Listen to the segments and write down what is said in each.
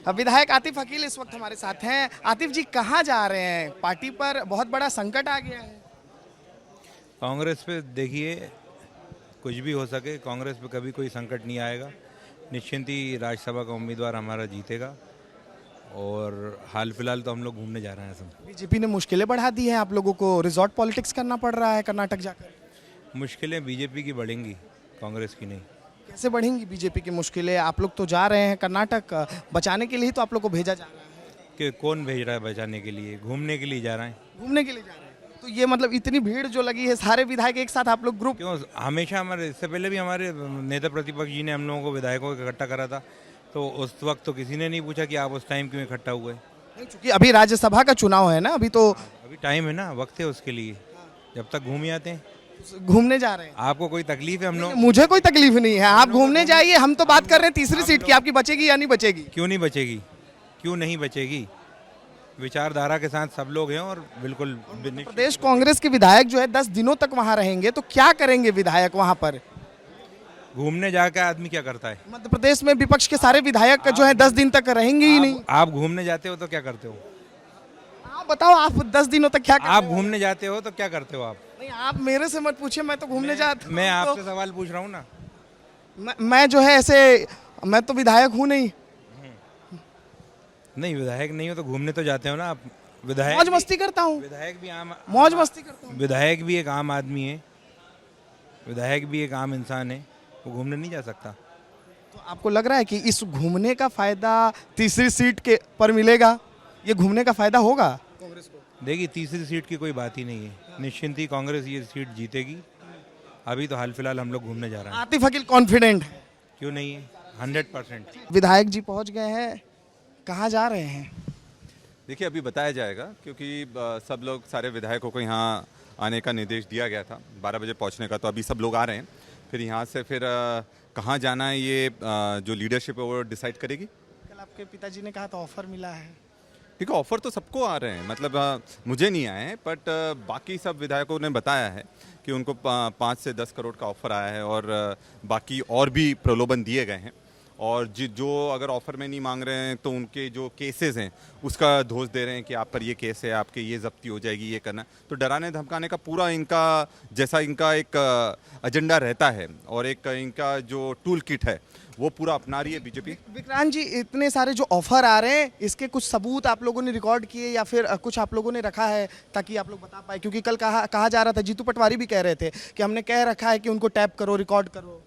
अब विधायक आतिफ अकील इस वक्त हमारे साथ हैं। आतिफ जी कहाँ जा रहे हैं? पार्टी पर बहुत बड़ा संकट आ गया है। कांग्रेस पे देखिए, कुछ भी हो सके, कांग्रेस पे कभी कोई संकट नहीं आएगा। निश्चिंत ही राज्यसभा का उम्मीदवार हमारा जीतेगा। और हाल फिलहाल तो हम लोग घूमने जा रहे हैं सब। बीजेपी ने मुश्किलें बढ़ा दी हैं, आप लोगों को रिजॉर्ट पॉलिटिक्स करना पड़ रहा है कर्नाटक जाकर। मुश्किलें बीजेपी की बढ़ेंगी, कांग्रेस की नहीं। कैसे बढ़ेंगी बीजेपी की मुश्किलें? आप लोग तो जा रहे हैं कर्नाटक, बचाने के लिए ही तो आप लोग को भेजा जा रहा है। कि कौन भेज रहा है बचाने के लिए? घूमने के लिए जा रहे हैं। घूमने के लिए जा रहे हैं तो ये मतलब इतनी भीड़ जो लगी है, सारे विधायक एक साथ आप लोग ग्रुप। क्यों? हमेशा हमारे, इससे पहले भी हमारे नेता प्रतिपक्ष जी ने हम लोगों को, विधायकों को इकट्ठा करा था, तो उस वक्त तो किसी ने नहीं पूछा कि आप उस टाइम क्यों इकट्ठा हुए। क्योंकि अभी राज्यसभा का चुनाव है ना, अभी तो अभी टाइम है ना, वक्त है उसके लिए। जब तक घूम ही आते हैं। घूमने जा रहे हैं। आपको कोई तकलीफ है? हम लोग मुझे कोई तकलीफ नहीं है, आप घूमने जाइए। हम तो बात कर रहे हैं तीसरी सीट की, आपकी बचेगी या नहीं बचेगी? क्यों नहीं बचेगी? क्यों नहीं बचेगी? विचारधारा के साथ सब लोग हैं और बिल्कुल प्रदेश कांग्रेस के विधायक जो है 10 दिनों तक वहां रहेंगे, तो क्या करेंगे विधायक वहां पर? घूमने जाकर आदमी क्या करता है? मध्य प्रदेश में विपक्ष के सारे विधायक जो है 10 दिन तक रहेंगे ही नहीं। आप घूमने जाते हो तो क्या करते हो? आप बताओ, आप 10 दिनों तक क्या करते आप हो? घूमने जाते हो तो क्या करते हो आप? नहीं, आप मेरे से मत पूछिए, मैं तो घूमने जाता हूं। मैं तो आपसे सवाल पूछ रहा हूँ ना। मैं जो है ऐसे, मैं तो विधायक हूँ नहीं। नहीं, विधायक नहीं हो तो घूमने तो जाते हो ना आप। मौज मस्ती करता हूँ, विधायक भी आम मौज मस्ती करता हूँ। विधायक भी एक आम आदमी है। विधायक भी एक आम इंसान है, वो घूमने नहीं जा सकता। तो आपको लग रहा है कि इस घूमने का फायदा तीसरी सीट के पर मिलेगा? ये घूमने का फायदा होगा कांग्रेस को? देखिए, तीसरी सीट की कोई बात ही नहीं है। निश्चिंत ही कांग्रेस ये सीट जीतेगी। अभी तो हाल फिलहाल हम लोग घूमने जा रहे हैं। आतिफ अकील कॉन्फिडेंट है? क्यों नहीं है? 100%। विधायक जी पहुंच गए हैं, कहाँ जा रहे हैं? देखिए, अभी बताया जाएगा, क्योंकि सब लोग, सारे विधायकों को यहाँ आने का निर्देश दिया गया था 12 बजे पहुँचने का। तो अभी सब लोग आ रहे हैं। फिर यहाँ से फिर कहाँ जाना है, ये जो लीडरशिप है वो डिसाइड करेगी। कल आपके पिताजी ने कहा था ऑफर मिला है। ठीक है, ऑफर तो सबको आ रहे हैं, मतलब मुझे नहीं आए हैं, बट बाकी सब विधायकों ने बताया है कि उनको 5 से 10 करोड़ का ऑफर आया है। और बाकी और भी प्रलोभन दिए गए हैं। और जो अगर ऑफर में नहीं मांग रहे हैं तो उनके जो केसेस हैं उसका दोष दे रहे हैं कि आप पर ये केस है, आपके ये जब्ती हो जाएगी, ये करना। तो डराने धमकाने का पूरा इनका, जैसा इनका एक एजेंडा रहता है और एक इनका जो टूल किट है वो पूरा अपना रही है बीजेपी। विक्रांत जी, इतने सारे जो ऑफर आ रहे हैं, इसके कुछ सबूत आप लोगों ने रिकॉर्ड किए या फिर कुछ आप लोगों ने रखा है ताकि आप लोग बता पाए? क्योंकि कल कहा जा रहा था, जीतू पटवारी भी कह रहे थे कि हमने कह रखा है कि उनको टैप करो, रिकॉर्ड करो।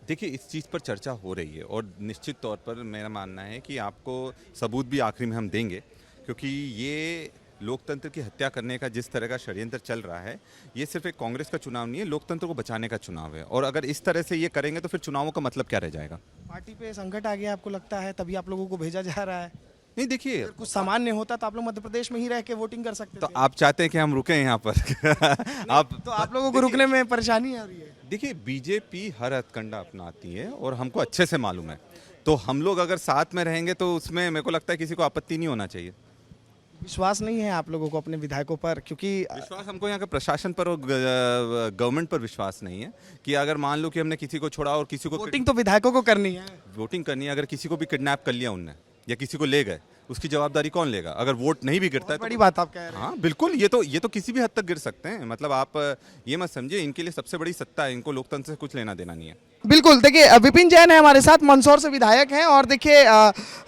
देखिए, इस चीज़ पर चर्चा हो रही है और निश्चित तौर पर मेरा मानना है कि आपको सबूत भी आखिरी में हम देंगे, क्योंकि ये लोकतंत्र की हत्या करने का जिस तरह का षड्यंत्र चल रहा है, ये सिर्फ एक कांग्रेस का चुनाव नहीं है, लोकतंत्र को बचाने का चुनाव है। और अगर इस तरह से ये करेंगे तो फिर चुनावों का मतलब क्या रह जाएगा? पार्टी पे संकट आ गया आपको लगता है, तभी आप लोगों को भेजा जा रहा है? नहीं, देखिए, कुछ सामान्य होता तो आप लोग मध्य प्रदेश में ही रह के वोटिंग कर सकते तो थे। आप चाहते हैं कि हम रुकें यहाँ पर? आप लोगों को रुकने में परेशानी आ रही है? देखिए, बीजेपी हर हथकंडा अपनाती है और हमको अच्छे से मालूम है। तो हम लोग अगर साथ में रहेंगे तो उसमें मेरे को लगता है किसी को आपत्ति नहीं होना चाहिए। विश्वास नहीं है आप लोगों को अपने विधायकों पर? क्योंकि विश्वास हमको यहाँ के प्रशासन पर और गवर्नमेंट पर विश्वास नहीं है कि अगर मान लो कि हमने किसी को छोड़ा और किसी को वोटिंग तो विधायकों को करनी है। वोटिंग करनी है, अगर किसी को भी किडनैप कर लिया उनने या किसी को ले गए, उसकी जवाबदारी कौन लेगा? अगर वोट नहीं भी गिरता है तो बड़ी बात आप कह रहे हैं। हाँ बिल्कुल, ये तो किसी भी हद तक गिर सकते हैं। मतलब आप ये मत समझिए, इनके लिए सबसे बड़ी सत्ता है, इनको लोकतंत्र से कुछ लेना देना नहीं है। बिल्कुल, देखिए विपिन जैन है हमारे साथ, मंदसौर से विधायक हैं। और देखिए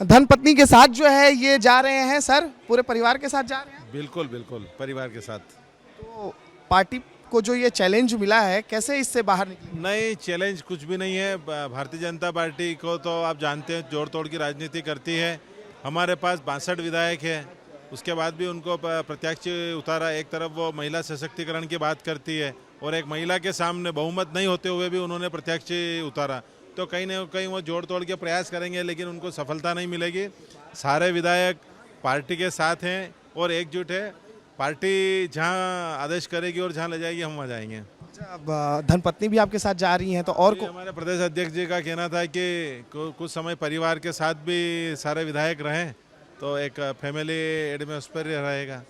धर्मपत्नी के साथ जो है ये जा रहे हैं। सर, पूरे परिवार के साथ जा रहे हैं? बिल्कुल बिल्कुल, परिवार के साथ। तो पार्टी को जो ये चैलेंज मिला है, कैसे इससे बाहर निकले? नहीं, चैलेंज कुछ भी नहीं है। भारतीय जनता पार्टी को तो आप जानते हैं जोड़ तोड़ की राजनीति करती है। हमारे पास 62 विधायक है, उसके बाद भी उनको प्रत्याशी उतारा। एक तरफ वो महिला सशक्तिकरण की बात करती है और एक महिला के सामने बहुमत नहीं होते हुए भी उन्होंने प्रत्याशी उतारा। तो कहीं ना कहीं वो जोड़ तोड़ के प्रयास करेंगे, लेकिन उनको सफलता नहीं मिलेगी। सारे विधायक पार्टी के साथ हैं और एकजुट है। पार्टी जहां आदेश करेगी और जहां ले जाएगी हम वहाँ जाएंगे। अब धर्मपत्नी भी आपके साथ जा रही हैं, तो और हमारे प्रदेश अध्यक्ष जी का कहना था कि कुछ समय परिवार के साथ भी सारे विधायक रहें तो एक फैमिली एटमॉस्फेयर रहेगा।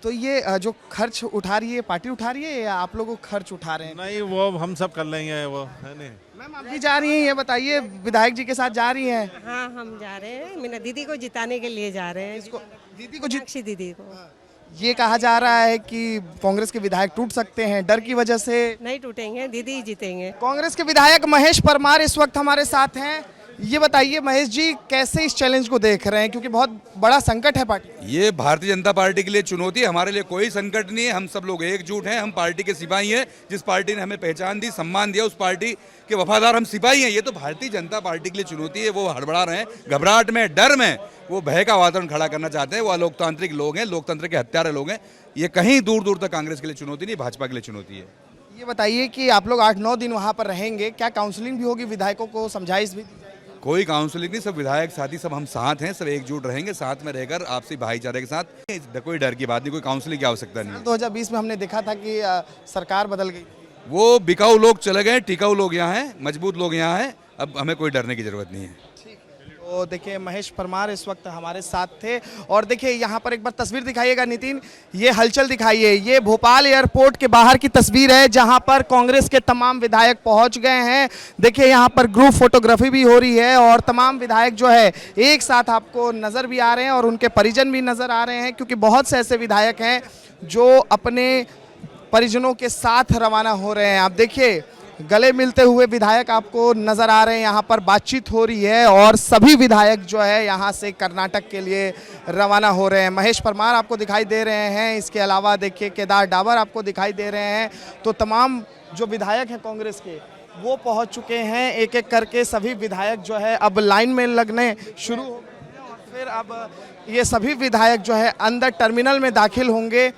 तो ये जो खर्च उठा रही है पार्टी उठा रही है या आप लोग खर्च उठा रहे हैं? नहीं, वो हम सब कर लेंगे, वो है नहीं। मैम आप भी जा रही हैं, ये बताइए, विधायक जी के साथ जा रही हैं? हाँ, हम जा रहे हैं, मेरा दीदी को जिताने के लिए जा रहे हैं। इसको दीदी को जीत, मीनाक्षी दीदी को। ये कहा जा रहा है कि कांग्रेस के विधायक टूट सकते हैं डर की वजह से। नहीं टूटेंगे, दीदी ही जीतेंगे। कांग्रेस के विधायक महेश परमार इस वक्त हमारे साथ हैं। ये बताइए महेश जी, कैसे इस चैलेंज को देख रहे हैं, क्योंकि बहुत बड़ा संकट है पार्टी? ये भारतीय जनता पार्टी के लिए चुनौती है, हमारे लिए कोई संकट नहीं है। हम सब लोग एकजुट हैं, हम पार्टी के सिपाही हैं। जिस पार्टी ने हमें पहचान दी, सम्मान दिया, उस पार्टी के वफादार हम सिपाही हैं। ये तो भारतीय जनता पार्टी के लिए चुनौती है। वो हड़बड़ा रहे हैं, घबराहट में, डर में, वो भय का वातावरण खड़ा करना चाहते हैं। वो अलोकतांत्रिक लोग हैं, लोकतंत्र के हत्यारे लोग हैं। ये कहीं दूर दूर तक कांग्रेस के लिए चुनौती नहीं, भाजपा के लिए चुनौती है। ये बताइए कि आप लोग 8-9 दिन वहाँ पर रहेंगे, क्या काउंसलिंग भी होगी, विधायकों को समझाइश भी दी जाएगी? कोई काउंसलिंग नहीं, सब विधायक साथी सब हम साथ हैं, सब एकजुट रहेंगे, साथ में रहकर आपसी भाईचारे के साथ। कोई डर की बात नहीं, कोई काउंसलिंग की आवश्यकता नहीं है। 2020 में हमने देखा था कि सरकार बदल गई। वो बिकाऊ लोग चले गए, टिकाऊ लोग यहाँ हैं, मजबूत लोग यहाँ हैं। अब हमें कोई डरने की जरूरत नहीं है। तो देखिए महेश परमार इस वक्त हमारे साथ थे। और देखिए यहाँ पर एक बार तस्वीर दिखाइएगा नितिन, ये हलचल दिखाइए। ये भोपाल एयरपोर्ट के बाहर की तस्वीर है जहाँ पर कांग्रेस के तमाम विधायक पहुँच गए हैं। देखिए यहाँ पर ग्रुप फोटोग्राफी भी हो रही है और तमाम विधायक जो है एक साथ आपको नज़र भी आ रहे हैं और उनके परिजन भी नज़र आ रहे हैं, क्योंकि बहुत से ऐसे विधायक हैं जो अपने परिजनों के साथ रवाना हो रहे हैं। आप देखिए गले मिलते हुए विधायक आपको नजर आ रहे हैं, यहाँ पर बातचीत हो रही है और सभी विधायक जो है यहाँ से कर्नाटक के लिए रवाना हो रहे हैं। महेश परमार आपको दिखाई दे रहे हैं, इसके अलावा देखिए केदार डाबर आपको दिखाई दे रहे हैं। तो तमाम जो विधायक हैं कांग्रेस के वो पहुँच चुके हैं। एक एक करके सभी विधायक जो है अब लाइन में लगने शुरू हो गए हैं और फिर अब ये सभी विधायक जो है अंदर टर्मिनल में दाखिल होंगे।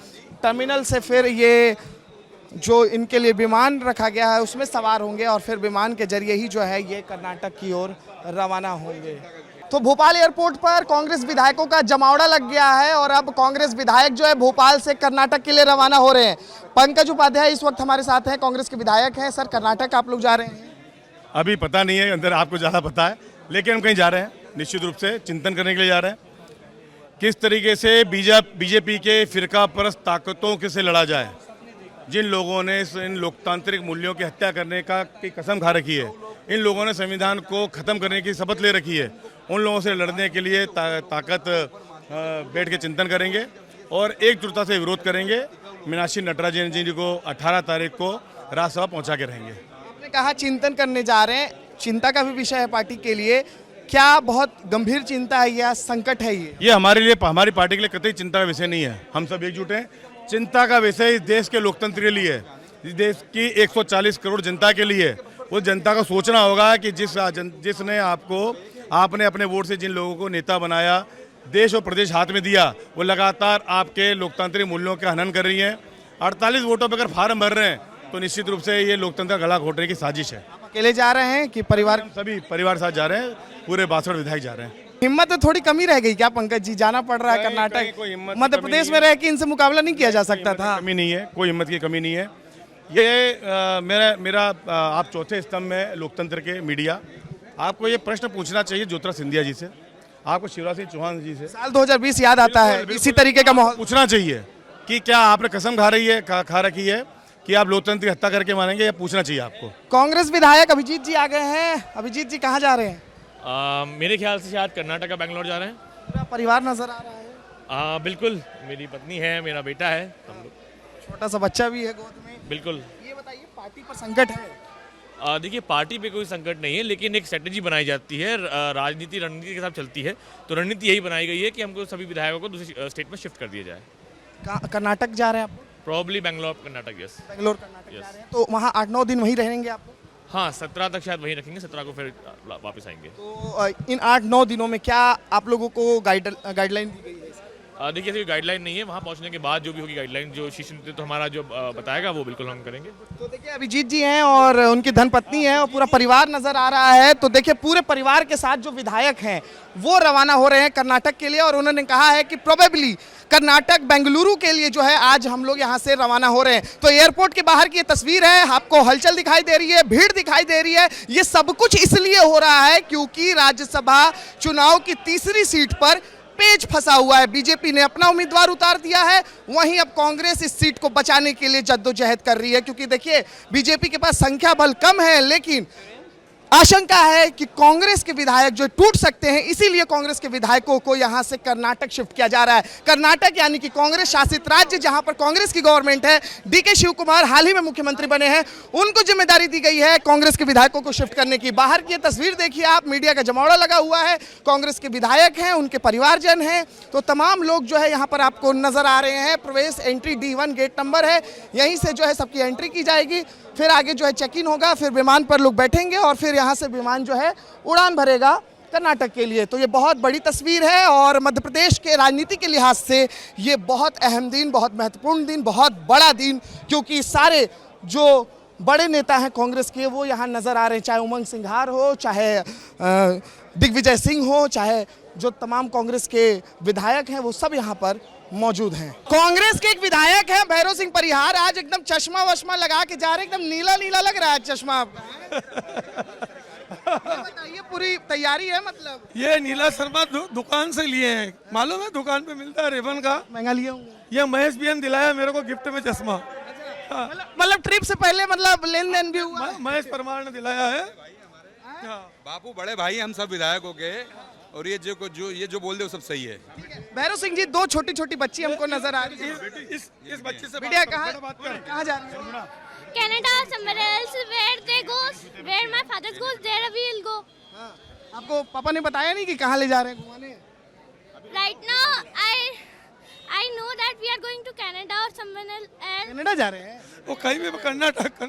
टर्मिनल से फिर ये जो इनके लिए विमान रखा गया है उसमें सवार होंगे और फिर विमान के जरिए ही जो है ये कर्नाटक की ओर रवाना होंगे। तो भोपाल एयरपोर्ट पर कांग्रेस विधायकों का जमावड़ा लग गया है और अब कांग्रेस विधायक जो है भोपाल से कर्नाटक के लिए रवाना हो रहे हैं। पंकज उपाध्याय इस वक्त हमारे साथ हैं, कांग्रेस के विधायक हैं। सर, कर्नाटक आप लोग जा रहे हैं? अभी पता नहीं है, अंदर आपको ज़्यादा पता है, लेकिन हम कहीं जा रहे हैं, निश्चित रूप से चिंतन करने के लिए जा रहे हैं। किस तरीके से बीजेपी के फिरका परस्त ताकतों के से लड़ा जाए। जिन लोगों ने इन लोकतांत्रिक मूल्यों की हत्या करने की कसम खा रखी है, इन लोगों ने संविधान को ख़त्म करने की शपथ ले रखी है, उन लोगों से लड़ने के लिए ताकत बैठ के चिंतन करेंगे और एकजुटता से विरोध करेंगे। मीनाक्षी नटराजन जी को 18 तारीख को राज्यसभा पहुंचा के रहेंगे। आपने कहा चिंतन करने जा रहे हैं, चिंता का भी विषय है पार्टी के लिए। क्या बहुत गंभीर चिंता है या संकट है ये हमारे लिए, हमारी पार्टी के लिए कतई चिंता का विषय नहीं है। हम सब एकजुट हैं। चिंता का विषय इस देश के लोकतंत्र के लिए, इस देश की 140 करोड़ जनता के लिए। उस जनता को सोचना होगा कि जिसने आपने अपने वोट से जिन लोगों को नेता बनाया, देश और प्रदेश हाथ में दिया, वो लगातार आपके लोकतांत्रिक मूल्यों का हनन कर रही हैं। 48 वोटों पर अगर फार्म भर रहे हैं तो निश्चित रूप से ये लोकतंत्र का गला घोटने की साजिश है। आप अकेले जा रहे हैं कि परिवार? हम सभी परिवार साथ जा रहे हैं, पूरे 62 विधायक जा रहे हैं। हिम्मत में थोड़ी कमी रह गई क्या पंकज जी? जाना पड़ रहा है कर्नाटक, मध्य प्रदेश में रह के इनसे मुकाबला नहीं किया जा सकता था? कमी नहीं है, कोई हिम्मत की कमी नहीं है। ये मेरा आप चौथे स्तंभ में लोकतंत्र के मीडिया, आपको ये प्रश्न पूछना चाहिए ज्योतिरादित्य सिंधिया जी से, आपको शिवराज सिंह चौहान जी से। साल 2020 याद आता है, इसी तरीके का माहौल पूछना चाहिए कि क्या आपने कसम खा रखी है कि आप लोकतंत्र की हत्या करके मानेंगे, या पूछना चाहिए आपको। कांग्रेस विधायक अभिजीत जी आ गए हैं। अभिजीत जी कहाँ जा रहे हैं? मेरे ख्याल से शायद कर्नाटक का बेंगलोर जा रहे हैं। पूरा परिवार नजर आ रहा है। बिल्कुल, मेरी पत्नी है, मेरा बेटा है, हम लोग, छोटा सा बच्चा भी है गोद में। बिल्कुल। ये बताइए पार्टी पर संकट है? देखिए, पार्टी पे कोई संकट नहीं है, लेकिन एक स्ट्रेटेजी बनाई जाती है, रणनीति के साथ चलती है। तो रणनीति यही बनाई गई है कि हमको सभी विधायकों को दूसरी स्टेट में शिफ्ट कर दिया जाए। कर्नाटक जा रहे हैं आप? प्रॉब्ली बेंगलोर कर्नाटक। यस, बेंगलोर कर्नाटक जा रहे हैं, तो वहाँ 8-9 दिन वहीं रहेंगे आप? हाँ, 17 तक शायद वहीं रखेंगे, 17 को फिर वापस आएंगे। तो इन 8-9 दिनों में क्या आप लोगों को गाइडलाइन दी गई है? देखिए, ऐसी गाइडलाइन नहीं है। वहाँ पहुँचने के बाद जो भी होगी गाइडलाइन, जो शीर्ष नेतृत्व हमारा जो बताएगा, वो बिल्कुल हम करेंगे। तो देखिए अभिजीत जी हैं और उनकी धर्मपत्नी है और पूरा परिवार नजर आ रहा है। तो देखिए पूरे परिवार के साथ जो विधायक हैं वो रवाना हो रहे हैं कर्नाटक के लिए और उन्होंने कहा है कि प्रोबेबली कर्नाटक बेंगलुरु के लिए जो है आज हम लोग यहाँ से रवाना हो रहे हैं। तो एयरपोर्ट के बाहर की ये तस्वीर है, आपको हलचल दिखाई दे रही है, भीड़ दिखाई दे रही है। ये सब कुछ इसलिए हो रहा है क्योंकि राज्यसभा चुनाव की तीसरी सीट पर पेच फंसा हुआ है। बीजेपी ने अपना उम्मीदवार उतार दिया है, वहीं अब कांग्रेस इस सीट को बचाने के लिए जद्दोजहद कर रही है, क्योंकि देखिए बीजेपी के पास संख्या बल कम है, लेकिन आशंका है कि कांग्रेस के विधायक जो टूट सकते हैं, इसीलिए कांग्रेस के विधायकों को यहां से कर्नाटक शिफ्ट किया जा रहा है। कर्नाटक यानी कि कांग्रेस शासित राज्य, जहां पर कांग्रेस की गवर्नमेंट है, डीके शिव कुमार हाल ही में मुख्यमंत्री बने हैं, उनको जिम्मेदारी दी गई है कांग्रेस के विधायकों को शिफ्ट करने की। बाहर की तस्वीर देखिए आप, मीडिया का जमावड़ा लगा हुआ है, कांग्रेस के विधायक हैं, उनके परिवारजन हैं, तो तमाम लोग जो है यहाँ पर आपको नजर आ रहे हैं। प्रवेश एंट्री D1 गेट नंबर है, यहीं से जो है सबकी एंट्री की जाएगी, फिर आगे जो है चेक इन होगा, फिर विमान पर लोग बैठेंगे और फिर यहाँ से विमान जो है उड़ान भरेगा कर्नाटक के लिए। तो ये बहुत बड़ी तस्वीर है और मध्य प्रदेश के राजनीति के लिहाज से ये बहुत अहम दिन, बहुत महत्वपूर्ण दिन, बहुत बड़ा दिन, क्योंकि सारे जो बड़े नेता हैं कांग्रेस के वो यहाँ नजर आ रहे हैं, चाहे उमंग सिंघार हो, चाहे दिग्विजय सिंह हो, चाहे जो तमाम कांग्रेस के विधायक हैं वो सब यहाँ पर मौजूद हैं। कांग्रेस के एक विधायक हैं भैरव सिंह परिहार, आज एकदम चश्मा वश्मा लगा के जा रहे हैं, एकदम नीला नीला लग रहा है चश्मा आपका। बताइए, पूरी तैयारी है? मतलब ये नीला शर्मा दुकान से लिए हैं, मालूम है, दुकान पे मिलता है रेबन का, महंगा लिए होंगे। ये महेश बियन दिलाया मेरे को गिफ्ट में चश्मा। मतलब ट्रिप से पहले मतलब लेन देन भी हुआ? महेश परमार ने दिलाया है। बापू बड़े भाई हम सब विधायकों के, और ये जो बोल दे वो सब सही है। भैरव सिंह जी, दो छोटी छोटी बच्ची हमको नजर आ रही है, इस बच्चे से बेटिया कहाँ जा रही है? Canada, somewhere else, where they goes, where my father goes, there we will go. आपको पापा ने बताया नहीं कि कहाँ ले जा रहे हैं घुमाने? Right now, I know that we are going to Canada or somewhere else. Canada जा रहे हैं? वो कहीं भी कर्नाटक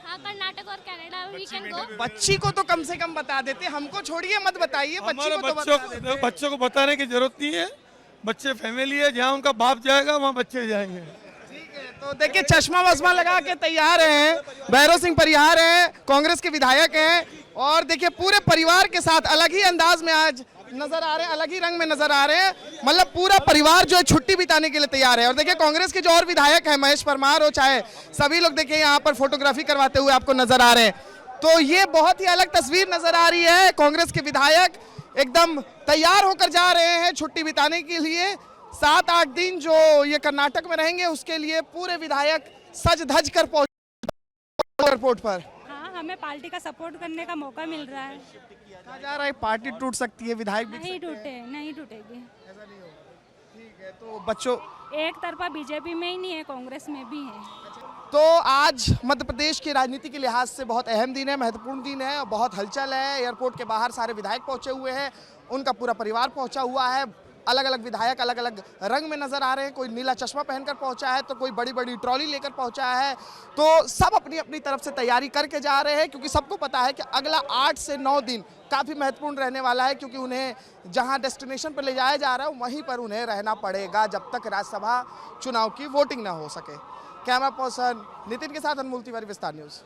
हाँ, कर्नाटक और कनाडा we can go. बच्ची को तो कम से कम बता देते, हमको छोड़िए मत बताइए, बच्ची हमारे को तो बता देते। बच्चों को बताने की जरूरत नहीं है, बच्चे फैमिली है, जहाँ उनका बाप जाएगा वहाँ बच्चे जाएंगे। तो देखिए चश्मा वश्मा लगा के तैयार हैं, भैरव सिंह परिहार हैं, कांग्रेस के विधायक हैं, और देखिए पूरे परिवार के साथ अलग ही अंदाज में आज नजर आ रहे हैं, अलग ही रंग में नजर आ रहे हैं, मतलब पूरा परिवार जो है छुट्टी बिताने के लिए तैयार है। और देखिए कांग्रेस के जो और विधायक हैं, महेश परमार हो, चाहे सभी लोग देखिए यहाँ पर फोटोग्राफी करवाते हुए आपको नजर आ रहे हैं। तो ये बहुत ही अलग तस्वीर नजर आ रही है, कांग्रेस के विधायक एकदम तैयार होकर जा रहे हैं छुट्टी बिताने के लिए। 7-8 दिन जो ये कर्नाटक में रहेंगे उसके लिए पूरे विधायक सज धज कर पहुंचे एयरपोर्ट पर। हाँ, हमें पार्टी का सपोर्ट करने का मौका मिल रहा है। कहा जा रहा है पार्टी टूट सकती है, विधायक भी नहीं टूटेगी। ऐसा नहीं होगा। ठीक है, तो बच्चों एक तरफा बीजेपी में ही नहीं है, कांग्रेस में भी है। तो आज मध्य प्रदेश की राजनीति के लिहाज से बहुत अहम दिन है, महत्वपूर्ण दिन है, बहुत हलचल है। एयरपोर्ट के बाहर सारे विधायक पहुंचे हुए हैं, उनका पूरा परिवार पहुंचा हुआ है। अलग अलग विधायक अलग अलग रंग में नजर आ रहे हैं, कोई नीला चश्मा पहनकर पहुंचा है, तो कोई बड़ी बड़ी ट्रॉली लेकर पहुंचा है। तो सब अपनी अपनी तरफ से तैयारी करके जा रहे हैं, क्योंकि सबको पता है कि अगला 8 से 9 दिन काफ़ी महत्वपूर्ण रहने वाला है, क्योंकि उन्हें जहां डेस्टिनेशन पर ले जाया जा रहा है वहीं पर उन्हें रहना पड़ेगा जब तक राज्यसभा चुनाव की वोटिंग ना हो सके। कैमरा पर्सन नितिन के साथ अनमोल तिवारी, विस्तार न्यूज़।